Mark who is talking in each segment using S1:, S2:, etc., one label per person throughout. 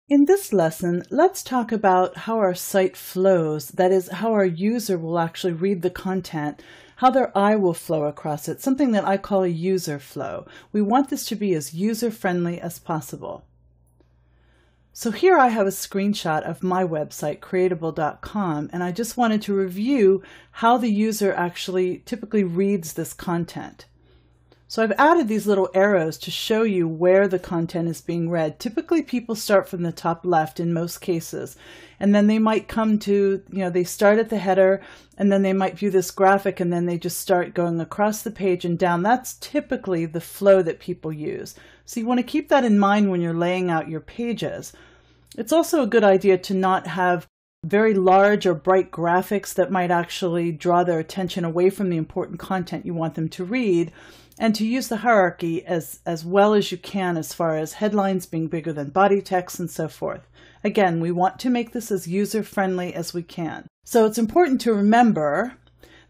S1: In this lesson, let's talk about how our site flows, that is, how our user will actually read the content, how their eye will flow across it, something that I call a user flow. We want this to be as user-friendly as possible. So here I have a screenshot of my website, creatable.com, and I just wanted to review how the user actually typically reads this content. So I've added these little arrows to show you where the content is being read. Typically people start from the top left in most cases, and then they might come to, they start at the header, and then they might view this graphic, and then they just start going across the page and down. That's typically the flow that people use. So you want to keep that in mind when you're laying out your pages. It's also a good idea to not have very large or bright graphics that might actually draw their attention away from the important content you want them to read, and to use the hierarchy as well as you can as far as headlines being bigger than body text and so forth. Again, we want to make this as user-friendly as we can. So it's important to remember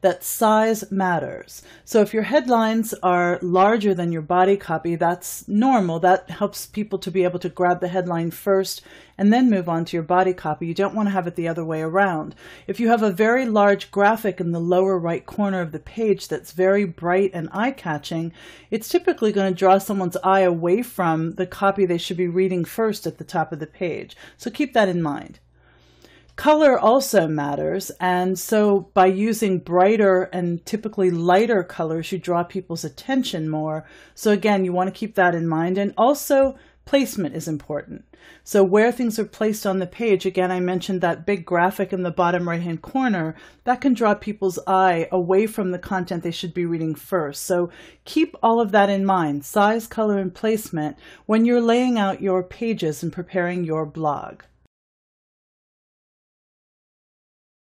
S1: that size matters. So if your headlines are larger than your body copy, that's normal. That helps people to be able to grab the headline first and then move on to your body copy. You don't want to have it the other way around. If you have a very large graphic in the lower right corner of the page that's very bright and eye-catching, it's typically going to draw someone's eye away from the copy they should be reading first at the top of the page. So keep that in mind. Color also matters, and so by using brighter and typically lighter colors, you draw people's attention more. So again, you want to keep that in mind. And also placement is important. So where things are placed on the page, again, I mentioned that big graphic in the bottom right-hand corner, that can draw people's eye away from the content they should be reading first. So keep all of that in mind, size, color, and placement, when you're laying out your pages and preparing your blog.